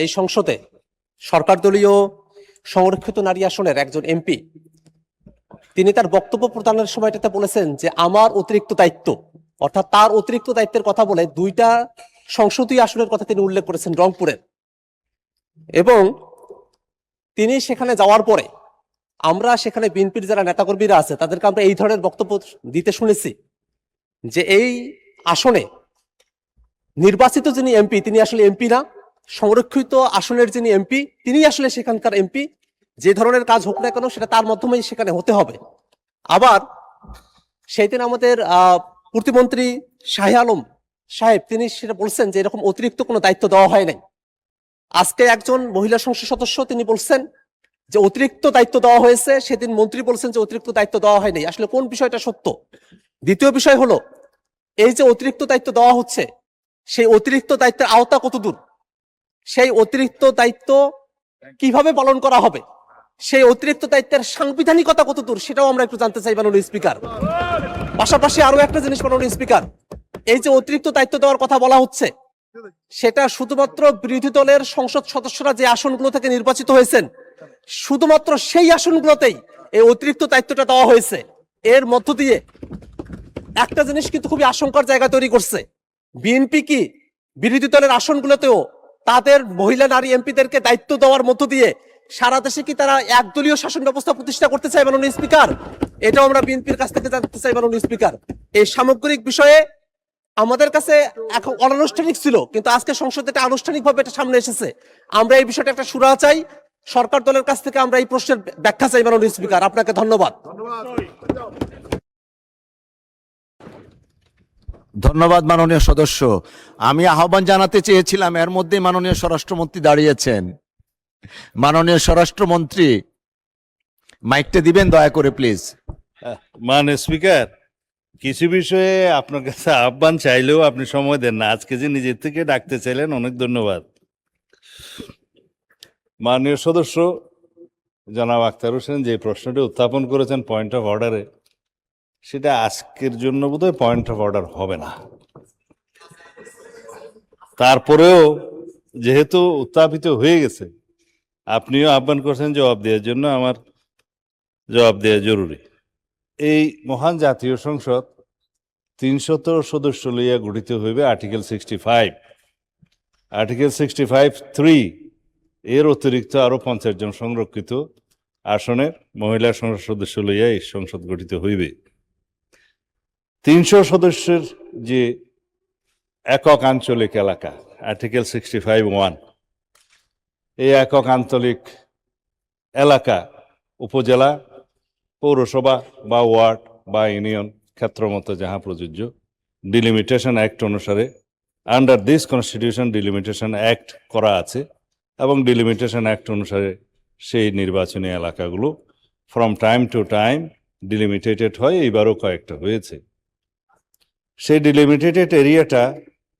এই সংসদে সরকার দলীয় সংরক্ষিত নারী আসনের একজন এমপি তিনি তার বক্তব্য প্রদানের সময়টাতে বলেছেন যে আমার অতিরিক্ত দায়িত্ব, অর্থাৎ তার অতিরিক্ত দায়িত্বের কথা বলে দুইটা সংসদীয় আসনের কথা তিনি উল্লেখ করেছেন রংপুরের। এবং তিনি সেখানে যাওয়ার পরে আমরা সেখানে বিএনপির যারা নেতাকর্মীরা আছে তাদেরকে আমরা এই ধরনের বক্তব্য দিতে শুনেছি যে এই আসনে নির্বাচিত যিনি এমপি তিনি আসলে এমপি না, সংরক্ষিত আসনের যিনি এমপি তিনি আসলে সেখানকার এমপি। যে ধরনের কাজ হোক না কেন সেটা তার মাধ্যমেই সেখানে হতে হবে। আবার সেই দিন আমাদের প্রতিমন্ত্রী শাহে আলম সাহেব তিনি সেটা বলছেন যে এরকম অতিরিক্ত কোনো দায়িত্ব দেওয়া হয় নাই। আজকে একজন মহিলা সংসদ সদস্য তিনি বলছেন যে অতিরিক্ত দায়িত্ব দেওয়া হয়েছে, সেদিন মন্ত্রী বলছেন যে অতিরিক্ত দায়িত্ব দেওয়া হয়নি। আসলে কোন বিষয়টা সত্য? দ্বিতীয় বিষয় হলো এই যে অতিরিক্ত দায়িত্ব দেওয়া হচ্ছে সেই অতিরিক্ত দায়িত্বের আওতা কতদূর, সেই অতিরিক্ত দায়িত্ব কিভাবে পালন করা হবে, সেই অতিরিক্ত দায়িত্বের সাংবিধানিকতা কতদূর সেটাও আমরা একটু জানতে চাই মাননীয় স্পিকার। পাশাপাশি আরো একটা জিনিস মাননীয় স্পিকার, এই যে অতিরিক্ত দায়িত্ব দেওয়ার কথা বলা হচ্ছে সেটা শুধুমাত্র বিরোধী দলের সংসদ সদস্যরা যে আসনগুলো থেকে নির্বাচিত হয়েছেন শুধুমাত্র সেই আসনগুলোতেই এই অতিরিক্ত দায়িত্বটা দেওয়া হয়েছে। এর মধ্য দিয়ে একটা জিনিস কিন্তু খুবই আশঙ্কার জায়গা তৈরি করছে, বিএনপি কি বিরোধী দলের আসনগুলোতেও তাদের মহিলা নারী এমপিদেরকে দায়িত্ব দেওয়ার মধ্য দিয়ে সারা দেশে কি তারা একদলীয় শাসন ব্যবস্থা প্রতিষ্ঠা করতে চায় মাননীয় স্পিকার? এটাও আমরা বিএনপির কাছ থেকে জানতে চাই মাননীয় স্পিকার। এই সামগ্রিক বিষয়ে আমাদের কাছে এখন অনানুষ্ঠানিক ছিল, কিন্তু আজকে সংসদে এটা আনুষ্ঠানিকভাবে এটা সামনে এসেছে। আমরা এই বিষয়টা একটা সুরাহা চাই, সরকার দলের কাছ থেকে আমরা এই প্রশ্নের ব্যাখ্যা চাই মাননীয় স্পিকার। আপনাকে ধন্যবাদ। ধন্যবাদ মাননীয় সদস্য। আমি আহ্বান জানাতে চেয়েছিলাম, এর মধ্যে মাননীয় স্বরাষ্ট্রমন্ত্রী দাঁড়িয়েছেন। মাননীয় স্বরাষ্ট্রমন্ত্রী মাইকটা দিবেন দয়া করে প্লিজ। মাননীয় স্পিকার, কিছু বিষয়ে আপনার কাছে আহ্বান চাইলেও আপনি সময় দেন না। আজকে যে নিজের থেকে ডাকতে চাইলেন, অনেক ধন্যবাদ। মাননীয় সদস্য জনাব আখতার হোসেন যে প্রশ্নটি উত্থাপন করেছেন পয়েন্ট অফ অর্ডারে, সেটা আজকের জন্য বোধহয় পয়েন্ট অফ অর্ডার হবে না। তারপরেও যেহেতু উত্থাপিত হয়ে গেছে, আপনিও আহ্বান করছেন জবাব দেওয়ার জন্য, আমার জবাব দেওয়া জরুরি। এই মহান জাতীয় সংসদ 300 সদস্য লইয়া গঠিত হইবে আর্টিকেল 65। আর্টিকেল 65(3) এর অতিরিক্ত আরো 50 জন সংরক্ষিত আসনের মহিলা সংসদ সদস্য লইয়া এই সংসদ গঠিত হইবে। 300 সদস্যের যে একক আঞ্চলিক এলাকা আর্টিকেল 65(1), এই একক আঞ্চলিক এলাকা উপজেলা, পৌরসভা বা ওয়ার্ড বা ইউনিয়ন ক্ষেত্রমতো যাহা প্রযোজ্য, ডিলিমিটেশন অ্যাক্ট অনুসারে under this constitution delimitation act করা আছে এবং ডিলিমিটেশন অ্যাক্ট অনুসারে সেই নির্বাচনী এলাকাগুলো ফ্রম টাইম টু টাইম ডিলিমিটেটেড হয়। এইবারও কয়েকটা হয়েছে। সেই ডিলিমিটেটেড এরিয়াটা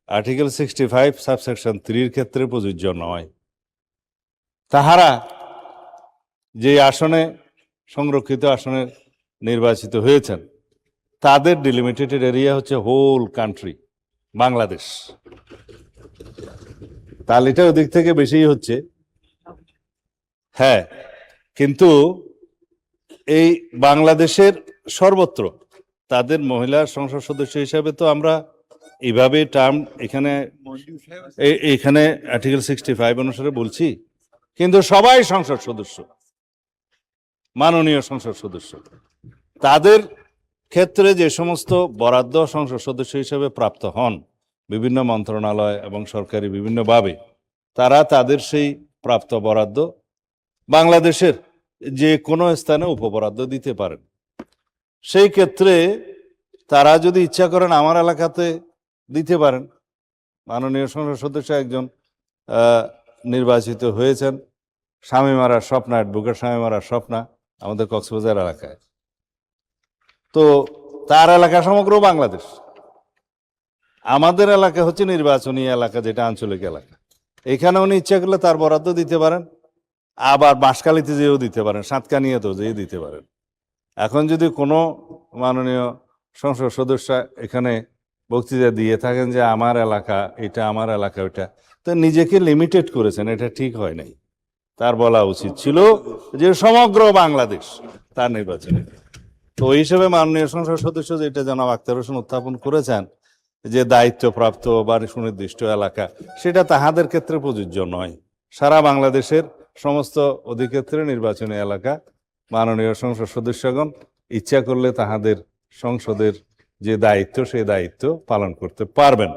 আর্টিকেল 65 সাবসেকশন 3 ক্ষেত্রে প্রযোজ্য নয়। তাহারা যে আসনে সংরক্ষিত আসনে নির্বাচিত হয়েছেন তাদের ডিলিমিটেটেড এরিয়া হচ্ছে হোল কান্ট্রি বাংলাদেশ। তাহলে এটা ওদিক থেকে বেশিই হচ্ছে। হ্যাঁ, কিন্তু এই বাংলাদেশের সর্বত্র তাদের মহিলা সংসদ সদস্য হিসাবে তো আমরা এইভাবে টার্ম এখানে আর্টিকেল 65 অনুসারে বলছি, কিন্তু সবাই সংসদ সদস্য, মাননীয় সংসদ সদস্য। তাদের ক্ষেত্রে যে সমস্ত বরাদ্দ সংসদ সদস্য হিসেবে প্রাপ্ত হন বিভিন্ন মন্ত্রণালয় এবং সরকারি বিভিন্নভাবে, তারা তাদের সেই প্রাপ্ত বরাদ্দ বাংলাদেশের যে কোনো স্থানে উপবরাদ্দ দিতে পারেন। সেই ক্ষেত্রে তারা যদি ইচ্ছা করেন আমার এলাকাতে দিতে পারেন। মাননীয় সংসদ সদস্য একজন নির্বাচিত হয়েছেন স্বামীমারা স্বপ্না, অ্যাডভোকেট স্বামীমারা স্বপ্না, আমাদের কক্সবাজার এলাকায়। তো তার এলাকা সমগ্র বাংলাদেশ। আমাদের এলাকা হচ্ছে নির্বাচনী এলাকা, যেটা আঞ্চলিক এলাকা। এখানে উনি ইচ্ছা করলে তার বরাদ্দ দিতে পারেন, আবার বাঁশখালীতে যেও দিতে পারেন, সাতকানিয়াতেও যেয়ে দিতে পারেন। এখন যদি কোনো মাননীয় সংসদ সদস্য এখানে বক্তৃতা দিয়ে থাকেন যে আমার এলাকা এটা, আমার এলাকা ওইটা, তো নিজেকে লিমিটেড করেছেন, এটা ঠিক হয় নাই। তার বলা উচিত ছিল যে সমগ্র বাংলাদেশ তার নির্বাচনে। তো ওই হিসেবে মাননীয় সংসদ সদস্য যেটা জনাব আখতার হোসেন উত্থাপন করেছেন যে দায়িত্বপ্রাপ্ত বা সুনির্দিষ্ট এলাকা, সেটা তাহাদের ক্ষেত্রে প্রযোজ্য নয়। সারা বাংলাদেশের সমস্ত অধিক্ষেত্রে নির্বাচনী এলাকা মাননীয় সংসদ সদস্যগণ ইচ্ছা করলে তাহাদের সংসদের যে দায়িত্ব সেই দায়িত্ব পালন করতে পারবেন।